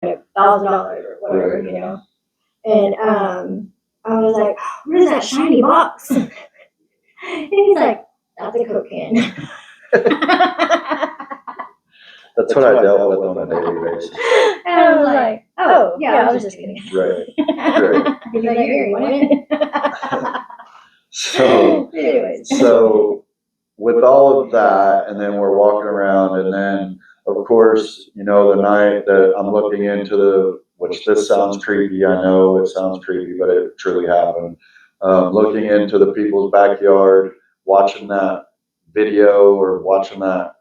$1,000 or whatever, Right. you know. And I was like, what is that shiny box? And he's like, that's a Coke can. That's what I dealt with on a daily basis. And I was like, oh, yeah, I was just kidding. Right. Right. He's like, here, you want it? So, Anyways. so with all of that, and then we're walking around, and then of course, you know, the night that I'm looking into which this sounds creepy, I know it sounds creepy, but it truly happened. Looking into the people's backyard, watching that video or watching that,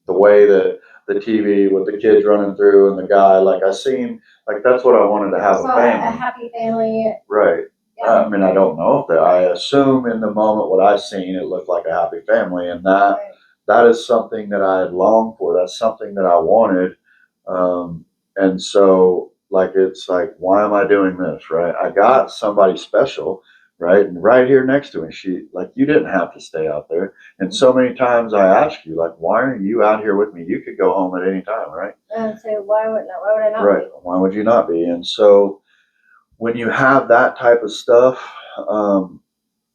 the way that the TV with the kids running through and the guy, like I seen, like that's what I wanted to have a A family. happy family. Right. Yeah. I mean, I don't know if that, I assume in the moment what I seen, it looked like a happy family, and that is something that I had longed for. That's something that I wanted. And so, like, it's like, why am I doing this, right? I got somebody special, right? And right here next to me, like, you didn't have to stay out there. And so many times I ask you, like, why are you out here with me? You could go home at any time, right? And so why would I not Right. be? Why would you not be? And so, when you have that type of stuff,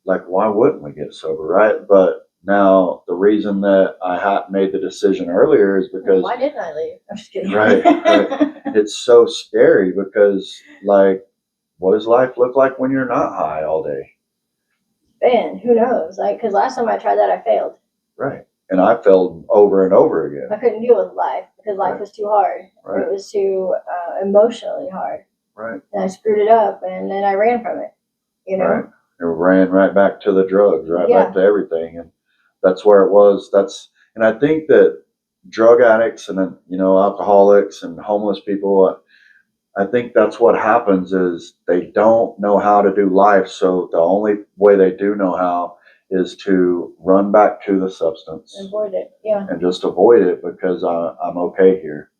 like why wouldn't we get sober, right? But now the reason that I had made the decision earlier is because why didn't I leave? I'm just kidding. Right. It's so scary because, like, what does life look like when you're not high all day? Man, who knows? Like, because last time I tried that, I failed. Right. And I failed over and over again. I couldn't deal with life because life was too hard. Right. It was too emotionally hard. Right. And I screwed it up, and then I ran from it. You know. Right. It ran right back to the drugs, right back to everything, and that's where it was. And I think that drug addicts and you know alcoholics and homeless people, I think that's what happens is they don't know how to do life. So the only way they do know how is to run back to the substance. Avoid it, yeah. And just avoid it because I'm okay here.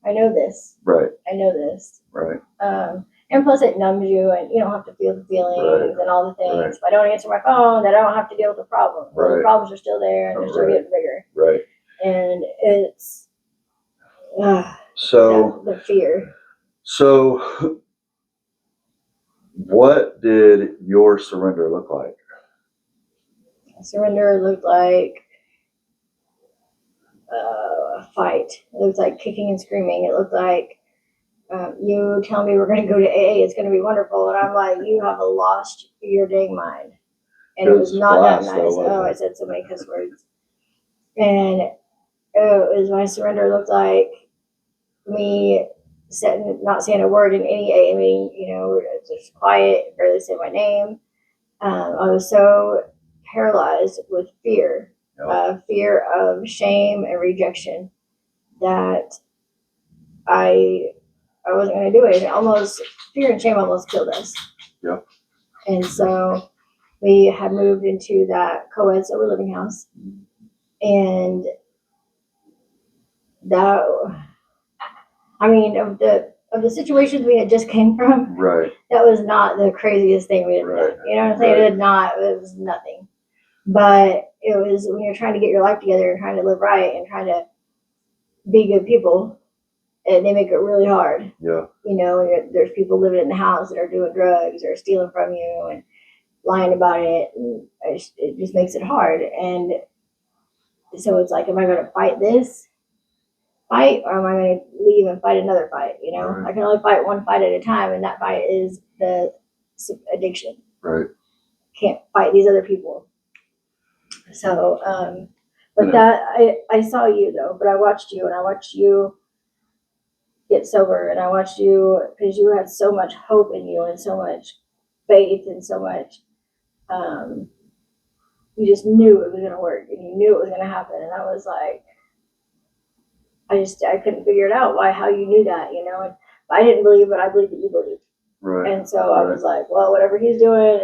I know this. Right. I know this. Right. And plus it numbs you and you don't have to feel the feelings and all the things. Right. If I don't answer my phone, then I don't have to deal with the problem. Well, the problems are still there and they're still getting bigger. Right. And it's so the fear. So what did your surrender look like? Surrender looked like a fight. It looked like kicking and screaming. It looked like you tell me we're going to go to AA, it's going to be wonderful. And I'm like, you have lost your dang mind. And it was not that nice. Oh, I said so many cuss words. And it was my surrender looked like me not saying a word in any AA meeting, you know, just quiet, barely say my name. I was so paralyzed with fear, fear of shame and rejection that I wasn't going to do it. Almost fear and shame almost killed us. Yeah. And so we had moved into that co-ed sober living house, and that, I mean, of the situations we had just came from, right, that was not the craziest thing we had done. You know what I'm saying? It was nothing. But it was when you're trying to get your life together and trying to live right and trying to be good people, and they make it really hard. Yeah. You know, there's people living in the house that are doing drugs or stealing from you and lying about it. And it just makes it hard. And so it's like, am I going to fight this fight, or am I going to leave and fight another fight? You know, I can only fight one fight at a time, and that fight is the addiction. Right. Can't fight these other people. So, but that I saw you though, but I watched you get sober, and I watched you because you had so much hope in you and so much faith and so much. You just knew it was going to work, and you knew it was going to happen, and I was like, I couldn't figure it out how you knew that, you know. And I didn't believe, but I believed that you believed. Right. And so I was like, well, whatever he's doing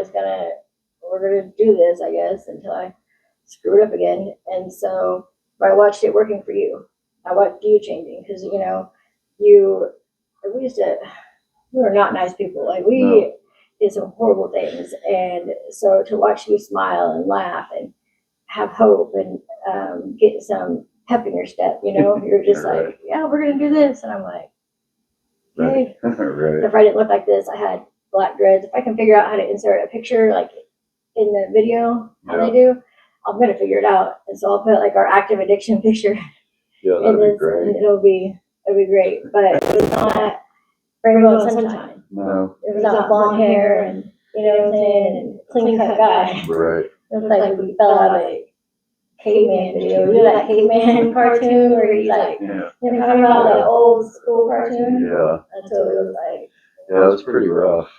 we're gonna do this, I guess, until I screw it up again. And so I watched it working for you. I watched you changing because we were not nice people. Like we did some horrible things, and so to watch you smile and laugh and have hope and get some pep in your step, you know, you're just like, yeah, we're gonna do this, and I'm like, Right. If I didn't look like this, I had black dreads. If I can figure out how to insert a picture like in the video, how they do, I'm gonna figure it out. And so I'll put like our active addiction picture Yeah, in that'd be this, great. and it'll be great. But it was not rainbow and sunshine. No. It was not long hair and you know what I'm saying, and clean cut guy. Right. It looked like we fell out of a caveman video. You know that caveman cartoon where he's like, Yeah. you know, talking about the old school cartoon? Yeah. That's what it was like. Yeah, it was pretty rough.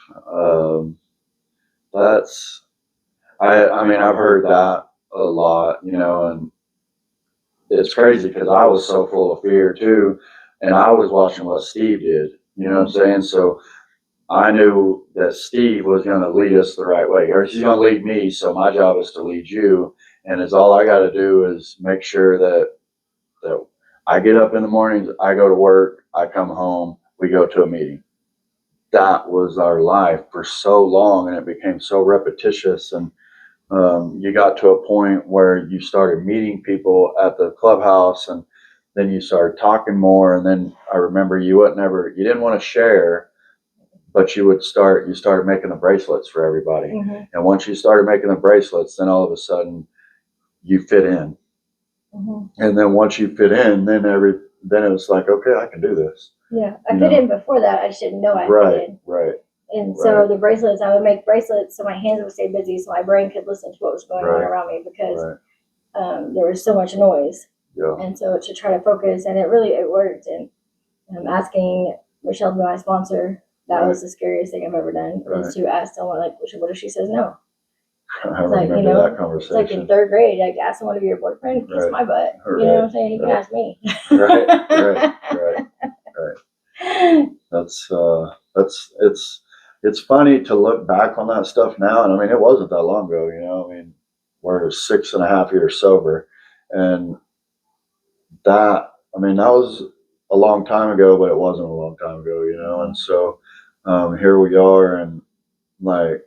That's, I mean, I've heard that a lot, you know, and it's crazy because I was so full of fear too. And I was watching what Steve did, you know what I'm saying? So I knew that Steve was going to lead us the right way, or he's going to lead me. So my job is to lead you. And it's all I got to do is make sure that I get up in the mornings, I go to work, I come home, we go to a meeting. That was our life for so long, and it became so repetitious. And you got to a point where you started meeting people at the clubhouse, and then you started talking more. And then I remember you didn't want to share, but you started making the bracelets for everybody. Mm-hmm. And once you started making the bracelets, then all of a sudden you fit in. Mm-hmm. And then once you fit in, then it was like, okay, I can do this. Yeah, I fit in before that. I just didn't know I fit in. Right. And so the bracelets, I would make bracelets so my hands would stay busy, so my brain could listen to what was going on around me because there was so much noise. Yeah. And so to try to focus, and it worked. And asking Michelle to be my sponsor, that was the scariest thing I've ever done. Is to ask someone like, what if she says no? I remember that conversation. It's like in third grade, like ask someone to be your boyfriend, kiss my butt. You know what I'm saying? You can ask me. Right. It's funny to look back on that stuff now, and I mean, it wasn't that long ago, you know. I mean, we're 6.5 years sober, and that was a long time ago, but it wasn't a long time ago, you know. And so here we are, and like,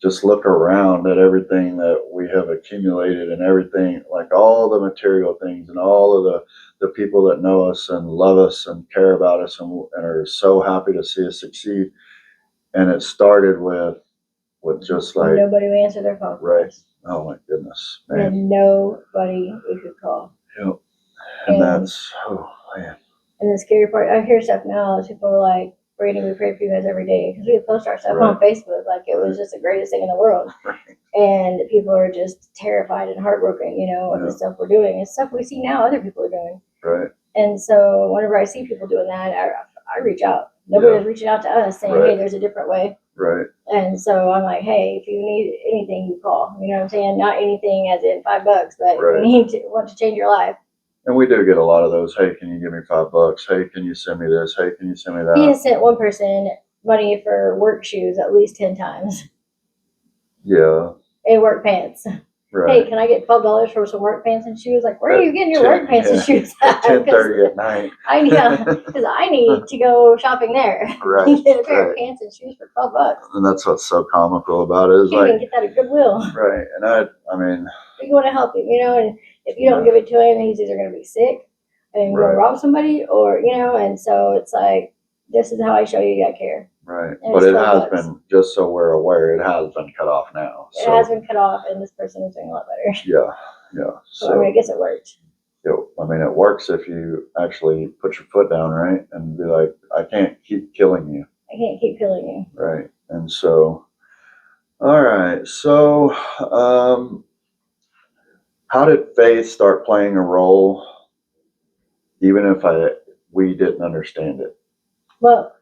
just look around at everything that we have accumulated and everything, like all the material things and all of the people that know us and love us and care about us and are so happy to see us succeed. And it started with just like nobody would answer their phone. Right. Oh my goodness, man. And nobody we could call. Yep. And that's, oh man. And the scary part, I hear stuff now, people are like, Brady, we pray for you guys every day, because we post our stuff on Facebook like it was just the greatest thing in the world. And people are just terrified and heartbroken, you know, of the stuff we're doing and stuff we see now other people are doing. Right. And so whenever I see people doing that, I reach out. Nobody's reaching out to us saying, hey, there's a different way. Right. And so I'm like, hey, if you need anything, you call. You know what I'm saying? Not anything as in $5, but you want to change your life. And we do get a lot of those. Hey, can you give me $5? Hey, can you send me this? Hey, can you send me that? He has sent one person money for work shoes at least 10 times. Yeah. And work pants. Right. Hey, can I get $12 for some work pants and shoes? Like, where are you getting your work pants and shoes at? 10:30 at night. Because I need to go shopping there. Right. Get a pair of pants and shoes for $12. And that's what's so comical about it. Is you can get that at Goodwill. Right. And I mean, you want to help him, you know, and if you don't give it to him, he's either going to be sick and go rob somebody, or, you know, and so it's like, this is how I show you I care. Right. But it has been, just so we're aware, it has been cut off now. It has been cut off, and this person is doing a lot better. Yeah. So I mean, I guess it worked. I mean, it works if you actually put your foot down, right? And be like, I can't keep killing you. I can't keep killing you. Right. And so, all right. So, how did faith start playing a role, even if we didn't understand it? Well,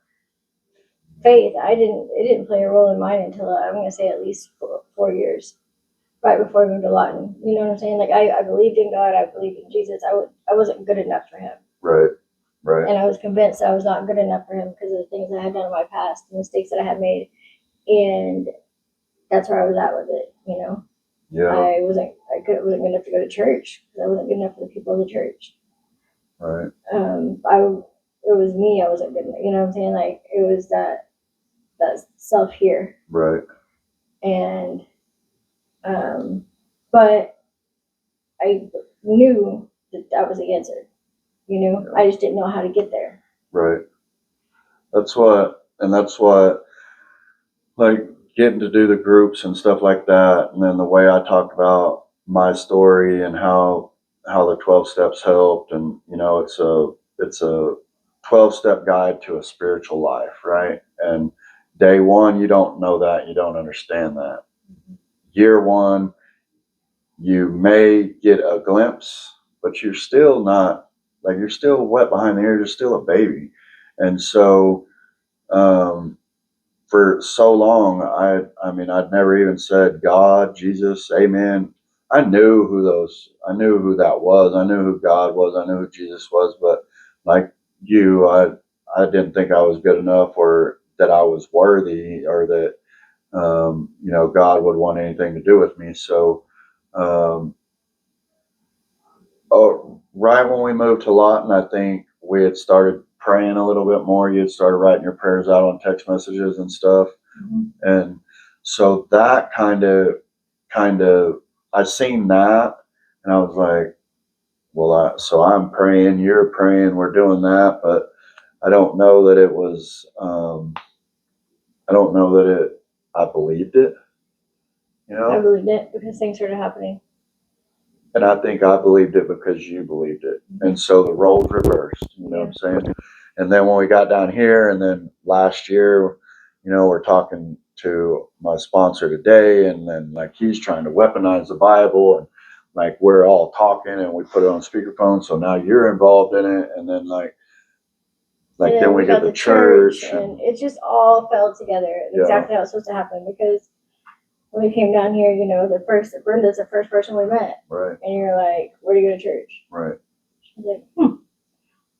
faith, it didn't play a role in mine until I'm going to say at least 4 years, right before I moved to Lawton. You know what I'm saying? Like, I believed in God, I believed in Jesus. I wasn't good enough for him. Right. And I was convinced I was not good enough for him because of the things I had done in my past, the mistakes that I had made. And that's where I was at with it, you know? Yeah. I wasn't good enough to go to church because I wasn't good enough for the people of the church. Right. It was me, I wasn't good enough, you know what I'm saying? Like, it was that self here. Right. And, but I knew that was the answer, you know? I just didn't know how to get there. Right. That's what, like, getting to do the groups and stuff like that. And then the way I talked about my story and how the 12 steps helped. And, it's a 12-step guide to a spiritual life, right? And day one, you don't know that. You don't understand that. Year one, you may get a glimpse, but you're still not, like, you're still wet behind the ears. You're still a baby. And so, for so long, I mean, I'd never even said God, Jesus, Amen. I knew who that was. I knew who God was. I knew who Jesus was. But like you, I didn't think I was good enough, or that I was worthy, or that, God would want anything to do with me. So, um, right when we moved to Lawton, I think we had started praying a little bit more. You had started writing your prayers out on text messages and stuff. Mm-hmm. And so that kind of, I seen that, and I was like, well, so I'm praying, you're praying, we're doing that, but I don't know that it was, I don't know that I believed it, I believed it because things started happening. And I think I believed it because you believed it. And so the roles reversed, you know what I'm saying? And then when we got down here, and then last year, we're talking to my sponsor today, and then like he's trying to weaponize the Bible, and like we're all talking and we put it on speakerphone. So now you're involved in it. And then like And then we get the church, and it just all fell together exactly how it's supposed to happen. Because when we came down here, Brenda's the first person we met. Right. And you're like, where do you go to church? Right. She's like,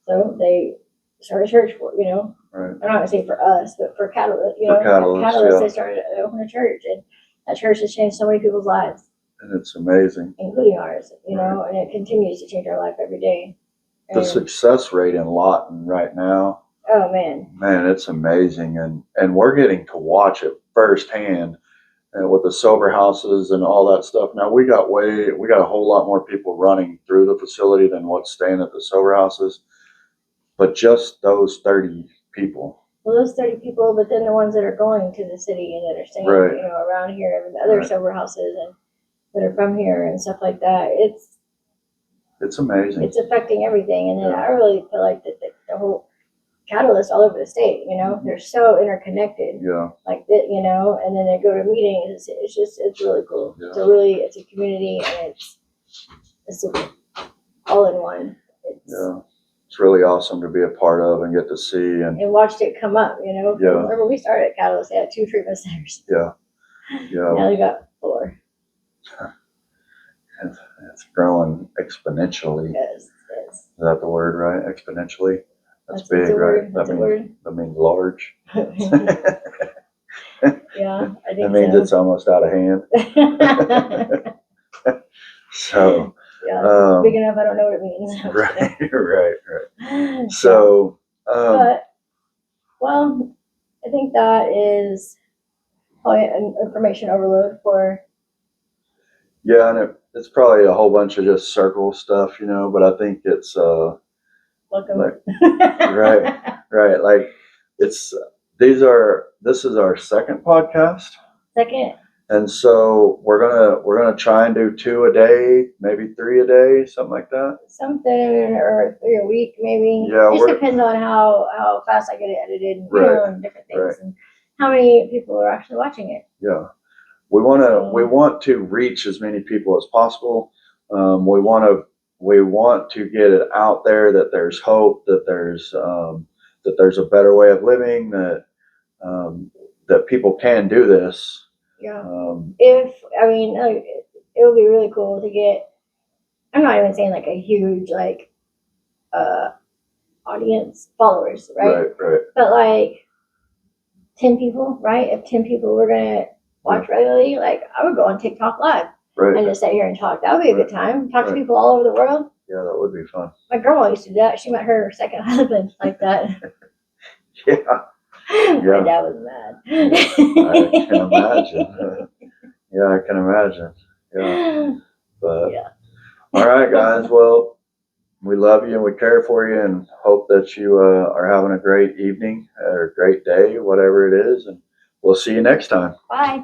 So they started church Right. I'm not gonna say for us, but for Catalyst, Catalyst, they started opening a church, and that church has changed so many people's lives. And it's amazing. Including ours, and it continues to change our life every day. The success rate in Lawton right now. Oh man, it's amazing, and we're getting to watch it firsthand, and with the sober houses and all that stuff. Now we got a whole lot more people running through the facility than what's staying at the sober houses, but just those 30 people. Well, those 30 people, but then the ones that are going to the city and that are staying, around here, and the other sober houses and that are from here and stuff like that. It's amazing. It's affecting everything, and then I really feel like that the whole Catalyst all over the state, they're so interconnected. Yeah. Like that, and then they go to meetings. It's really cool. Yeah. It's a community, and it's all in one. It's really awesome to be a part of and get to see and watched it come up. Whenever we started at Catalyst, they had 2 treatment centers. Yeah. Now they got 4. It's growing exponentially. Yes. Is that the word, right? Exponentially. That's big, right? That means large. Yeah, I think that means it's almost out of hand. So. Yeah, big enough. I don't know what it means. Right. So. I think that is probably an information overload for. Yeah, and it's probably a whole bunch of just circle stuff, but I think it's welcome. Right. Like this is our second podcast. Second. And so we're gonna try and do 2 a day, maybe 3 a day, something like that. Something, or 3 a week, maybe. Yeah, it just depends on how fast I get it edited, and different things, and how many people are actually watching it. Yeah, we want to reach as many people as possible. We want to get it out there that there's hope, that there's a better way of living, that people can do this. Yeah. It would be really cool to get. I'm not even saying like a huge audience, followers, right? Right. But like 10 people, right? If 10 people were gonna watch regularly, like I would go on TikTok live and just sit here and talk. That would be a good time. Talk to people all over the world. Yeah, that would be fun. My grandma used to do that. She met her second husband like that. Yeah. My dad was mad. I can imagine. I can imagine. Yeah. But all right, guys. Well, we we love you and we care for you and hope that you are having a great evening or a great day, whatever it is. And we'll see you next time. Bye.